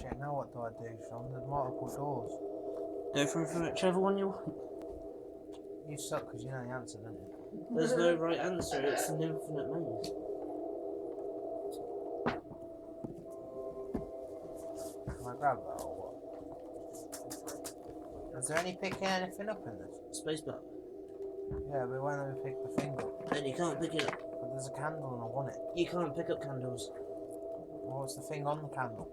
Shit, now what do I do, Sean? There's multiple doors. Go for whichever one you want. You suck because you know the answer, don't you? There's no right answer, it's an infinite maze. Can I grab that or what? Is there any picking anything up in this? Spacebar. Yeah, but when we pick the thing up? Then you can't pick it up. But there's a candle and I want it. You can't pick up candles. What's the thing on the candle?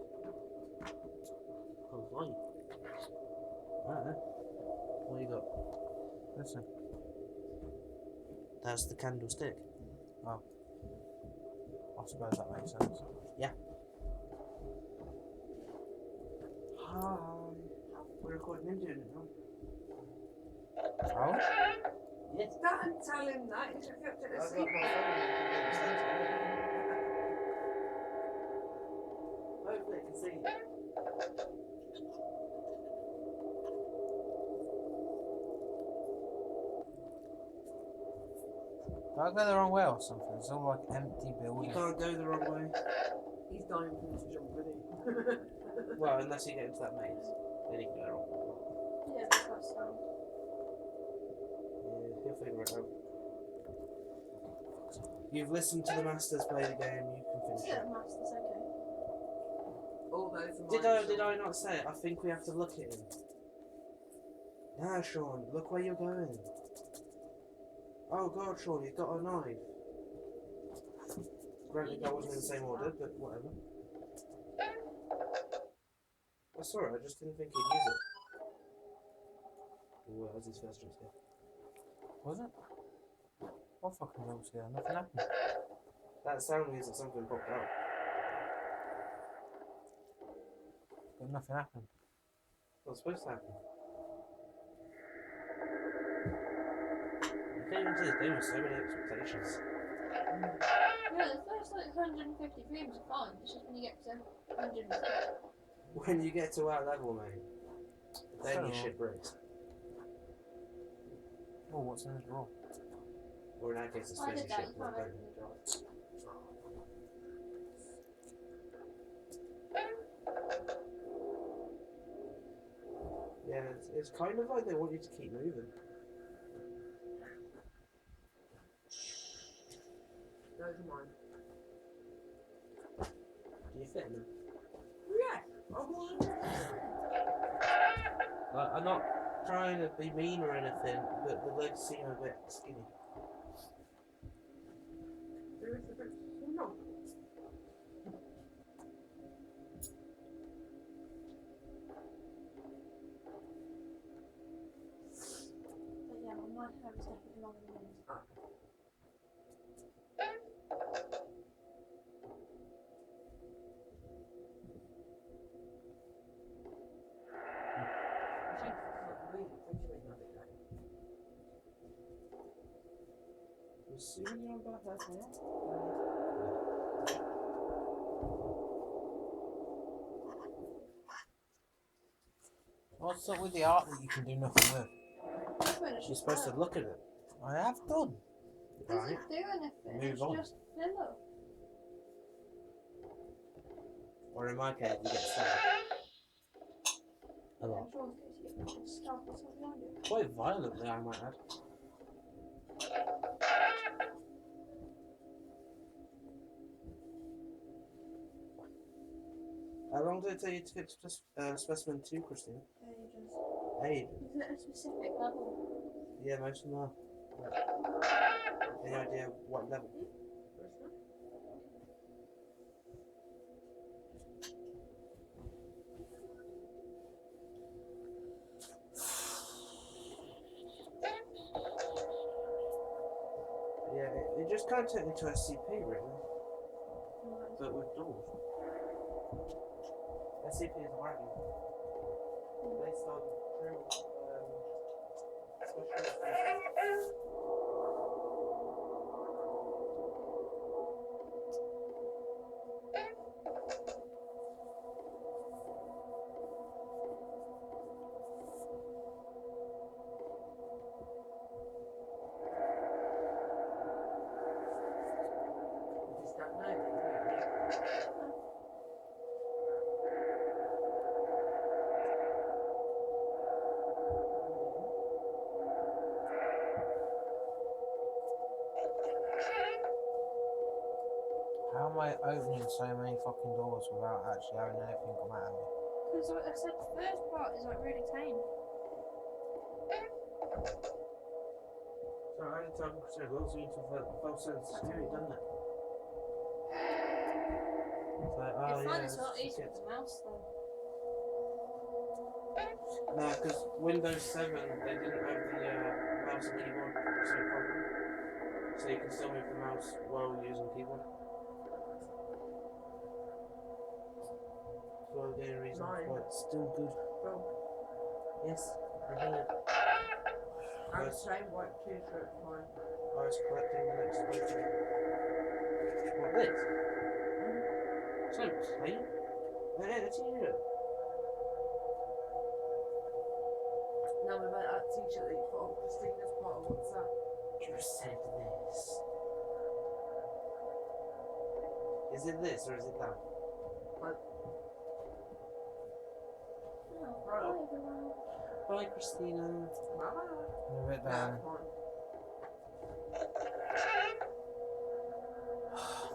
Oh, light. I don't know. What you got? Listen. That's the candlestick. Oh. I suppose that makes sense. Yeah. Hi. We're recording him doing it now. Oh? Yes. Don't tell him that. He's kept it a I've got secret. my phone. Hopefully I can see you. Did I go the wrong way or something? It's all like empty You buildings. can't go the wrong way. He's dying for him to jump with him. Well, unless you get into that maze. Then you can go the wrong way. Yeah, that's what sound. Yeah, he'll figure it out. You've listened to the masters play the game, you can finish Yeah, it. master's okay. All those are Did I not say it? I think we have to look at him. Now, Sean, look where you're going. Oh god, Sean, you've got a knife. Granted, that wasn't in the same order, but whatever. I saw it, I just didn't think he'd use it. Oh, that was his first jump scare. Was it? What fucking jump scare? Nothing happened. That sound means that something popped out. But nothing happened. What's supposed to happen? You came into this game with so many expectations. Yeah, the first like 150 frames are fine. It's just when you get to 150. When you get to our level, mate, then So- your shit breaks. Oh, what's in the drawer? Or in our case, it's I fizzy did that, shit. you Not can't broken. open the door. Yeah, it's kind of like they want you to keep moving. Those are mine. Do you fit in them? Yeah. I want. Like, I'm not trying to be mean or anything, but the legs seem a bit skinny. There is a bit. No. But yeah, my hair is definitely longer than his. I really appreciate that. I'm assuming you're on about that now? What's up with the art that you can do nothing with? You're supposed to look at it. I have done. Doesn't Right. do anything. Move It's on. just filler. Or in my case, you get stabbed. A lot. I'm sure it's going to get stuff or something behind you. Quite violently, I might add. How long did it take you to fix specimen 2, Christine? Ages. Ages. Is it a specific level? Yeah, most of them are. Any idea what level? Yeah, it just kind of turned into SCP, really, but with doors. SCP is wagon. Based on true special. I opening so many fucking doors without actually having anything come out of me? Because like I said, the first part is like really tame. So I did talk to goes into false sense of security, doesn't it? It's like, oh I find yeah, it's not it's easy with the mouse though. no, because Windows 7 they didn't have the mouse and keyboard same problem, so you can still move the mouse while using keyboard. So the only reason Mine. why it's still good. Well, Yes, I heard. I'm the Yes. same white t-shirt as mine. I was collecting the next photo. What this? So plain. Yeah, it's here. No, we about that t-shirt that you put on Christina's bottle. What's that? You said this. Is it this or is it that? Oh, Right. hi everyone. Bye, Christina. Mama. Move it That's down. mine.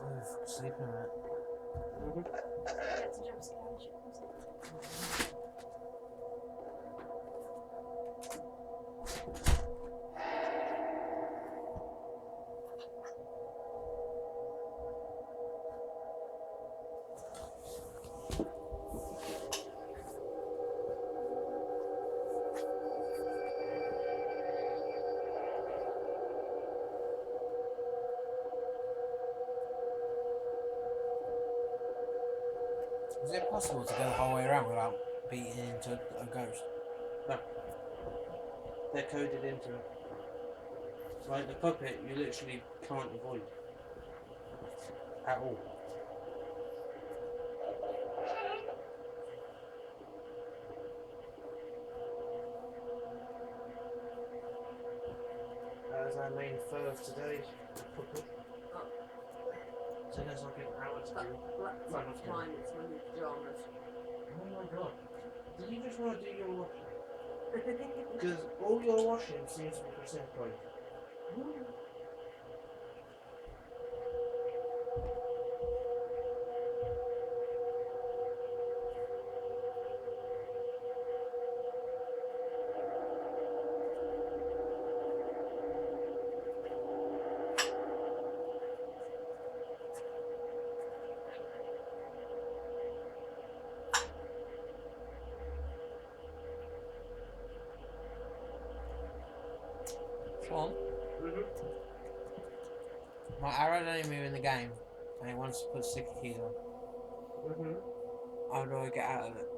Move, sleep in it. Get to jump scare and shit. What's that? Is it possible to go the whole way around without beating into a ghost? They're coded into it. Like the puppet, you literally can't avoid. At all. That is our main fur of today. The puppet. So there's like an hour to do. That's not mine. It's my new pajamas. Oh my god. Did you just want to do your washing? Because all your washing seems to be percent-point. Swan, my arrow don't move in the game, and it wants to put sticky keys on. How do I get out of it?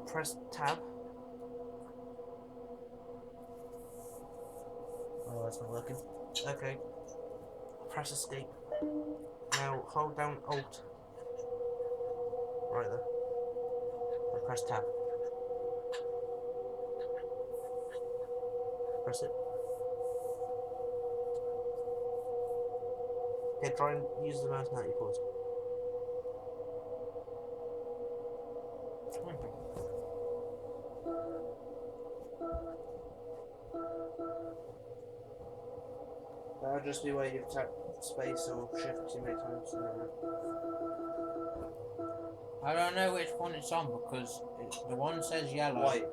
Press tab. Oh, that's not working. Okay. Press escape. Now hold down Alt. Right there. And press tab. Press it. Okay, try and use the mouse now you pause. That'll just be where you've tapped space or shift too many times. I don't know which one it's on because the one says yellow. White.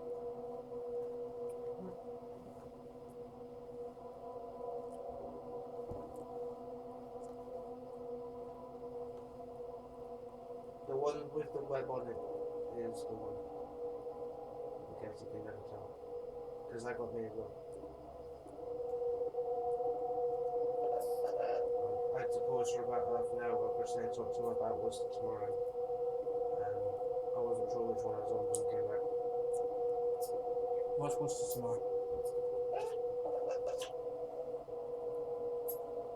The one with the web on it is the one. In case you can never tell. Because that got me as well. I had to pause for about half an hour because they talked to me about Worcester tomorrow. I wasn't sure which one I was on when I came back. What's Worcester tomorrow?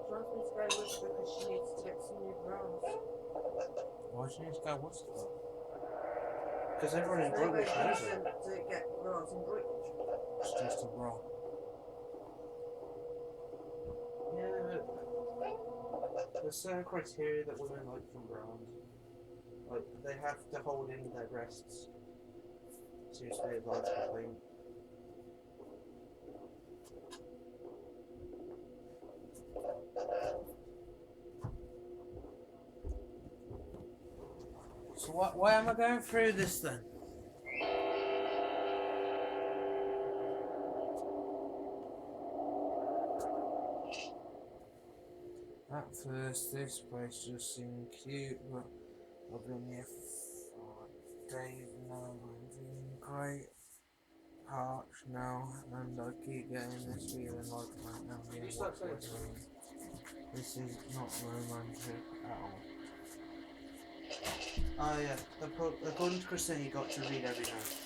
She wants me to go with her because she needs to get some new bras. Why do you need to go Worcester? Because everyone in Droitwich knows it. To get bras in Droitwich. It's just a bra. Yeah, but there's certain criteria that women like from bras. Like, they have to hold in their breasts. Seems to be a large complaint. So why am I going through this then? At first, this place just seemed cute, but I've been here for 5 days now. I'm feeling quite parched now, and I keep getting this feeling like I'm being watched by someone. This is not romantic at all. Oh yeah, according to Christina, you got to read every note.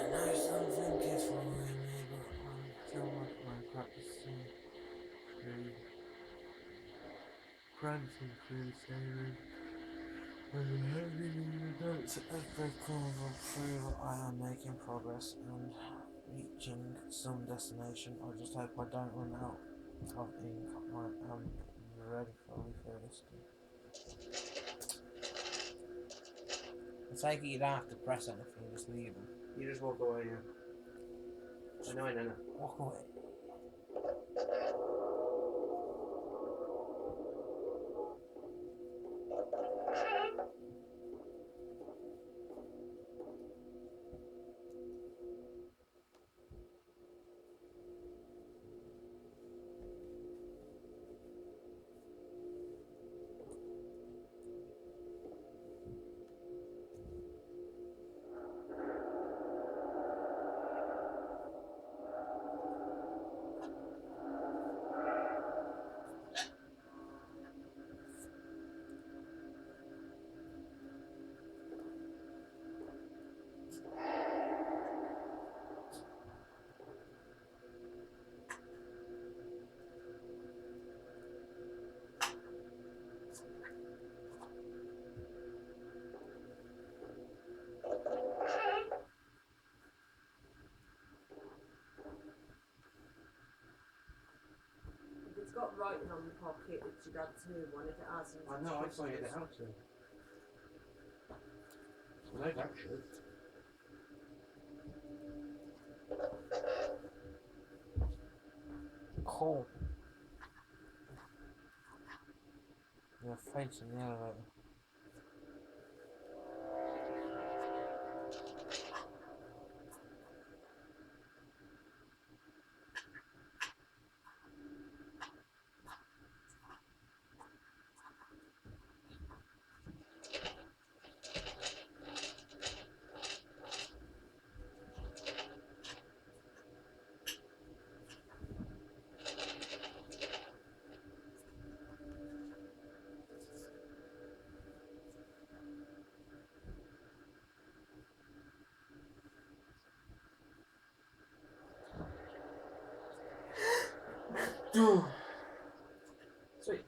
I know something is following me, but I feel like I'm practicing through saving. When I'm having the notes every corner through, I am making progress and reaching some destination. I just hope I don't run out of ink. I am ready for first. I take it you don't have to press anything, just leave them. You just walk away, yeah. I know. Walk away. If it's got writing on the pocket, it should add 2. One if it hasn't. I know, I pointed it out to him. No, that should. Cool. Your face in the elevator. Sweet.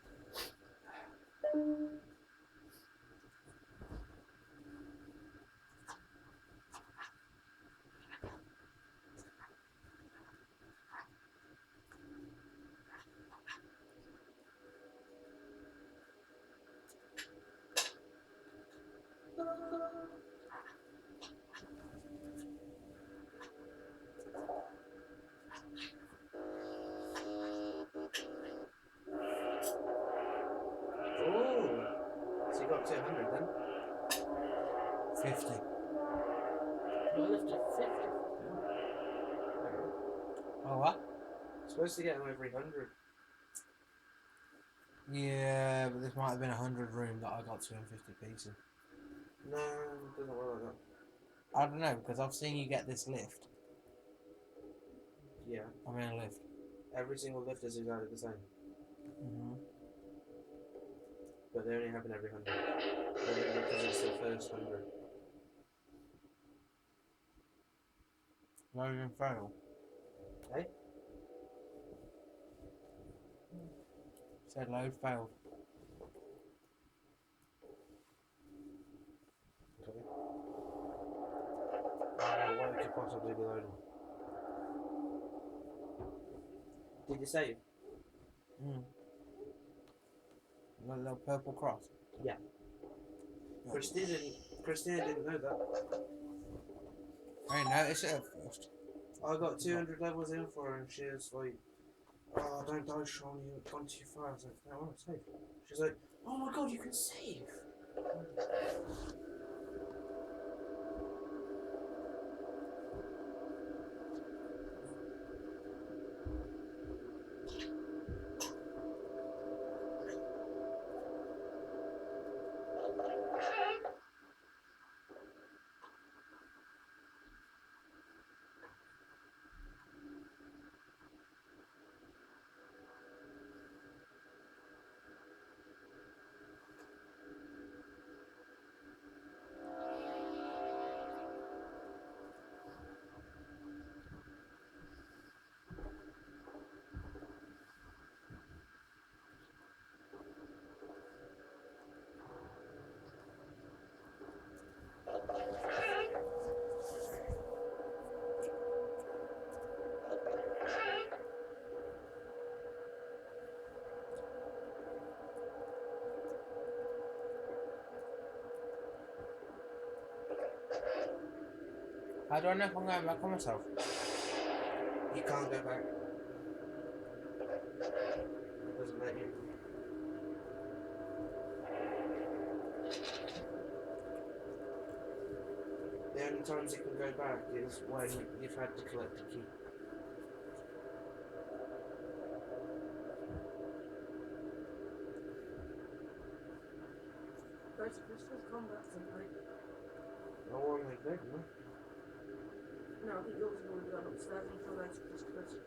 Oh, so you got up to 100 then? 50. You lifted 50. Oh, what? Supposed to get them every 100. Yeah, but this might have been 100 room that I got 250 pieces. No, it doesn't work like that. I don't know, because I've seen you get this lift. Yeah, I'm in a lift. every single lift is exactly the same. Mm-hmm. But they only happen every 100. Because it's the first 100. Load and fail. Hey? Said load failed. could possibly be loading. Did you save? The little purple cross. Yeah. Christina didn't know that. I didn't notice it at first. I got 200 levels in for her and she was like, oh, don't die, Sean, you've gone too far. I was like, no, I want to save. She's like, oh my god, you can save. How do I know if I'm going back on myself? You can't go back. It doesn't let you. The only times you can go back is when you've had to collect a key. Guys, Crystal's gone back to night. No one like that, no? No, I think yours has already gone upstairs until there's Christmas.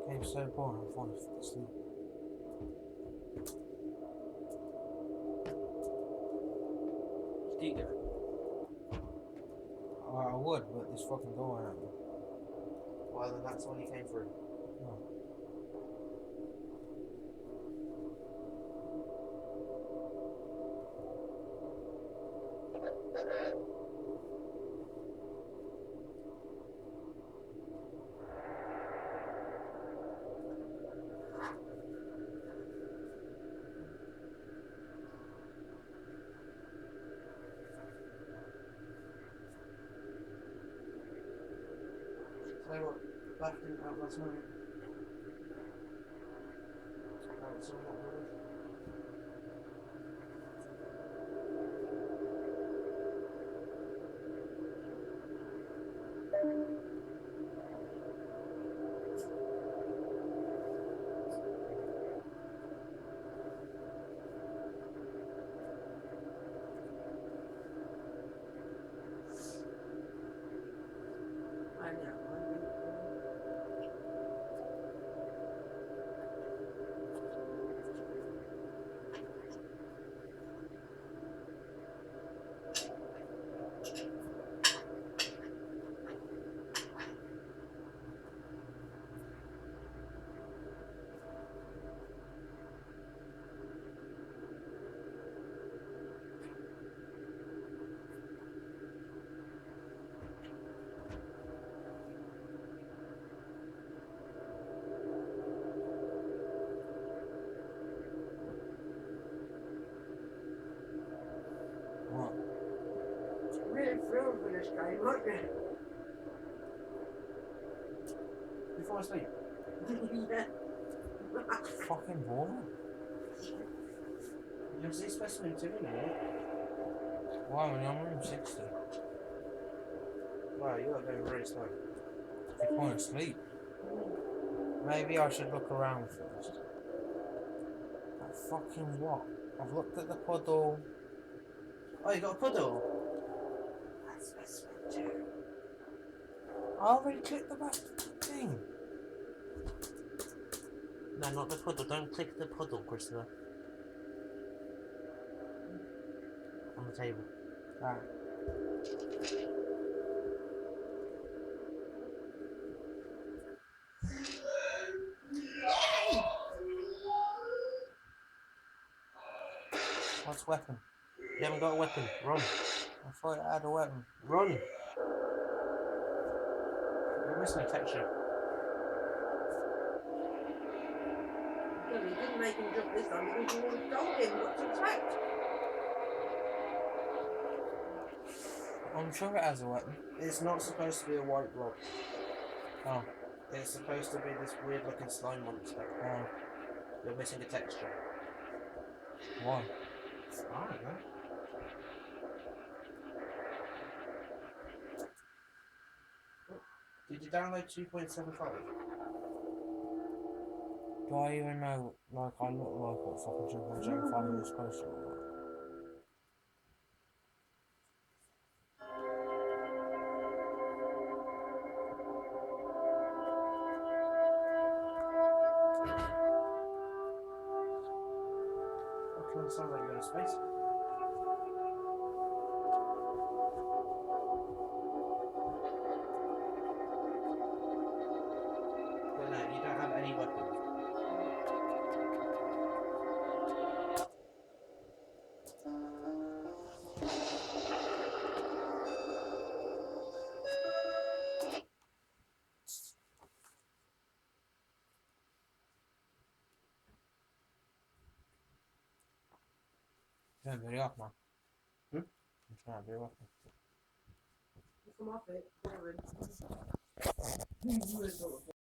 Game's so boring, I'm falling asleep. Do you get it? I would, but this fucking door won't open. Well, then that's when you came through. No. Tell you what, Beth didn't out last night. Out somewhat worried. I know. this game, aren't you? Before I sleep. Yeah. Fucking boring. You'll see Specimen 2 in a minute. Why, when I'm room 60? Wow, you are going very slow. If you want to sleep. Maybe I should look around first. That fucking what? I've looked at the puddle. Oh, you got a puddle? That's Specimen 2. I already clicked the back thing. No, not the puddle. Don't click the puddle, Christopher. On the table. Ah. What's weapon? You haven't got a weapon. Run. I thought I had a weapon. Run. You're missing a texture. Well, he didn't make him jump this time because you would have told him not to attack. I'm sure it has a weapon. It's not supposed to be a white blob. Oh. It's supposed to be this weird looking slime monster. Oh. You're missing a texture. Why? I don't know. Did you download 2.75? Do I even know, like, I look like what fucking 2.75 is supposed to look like? That kind of sounds like you're in space. But no, you don't have any weapons. Yeah, very off, man. Hmm? I'm trying to be off. Come off it. Boring.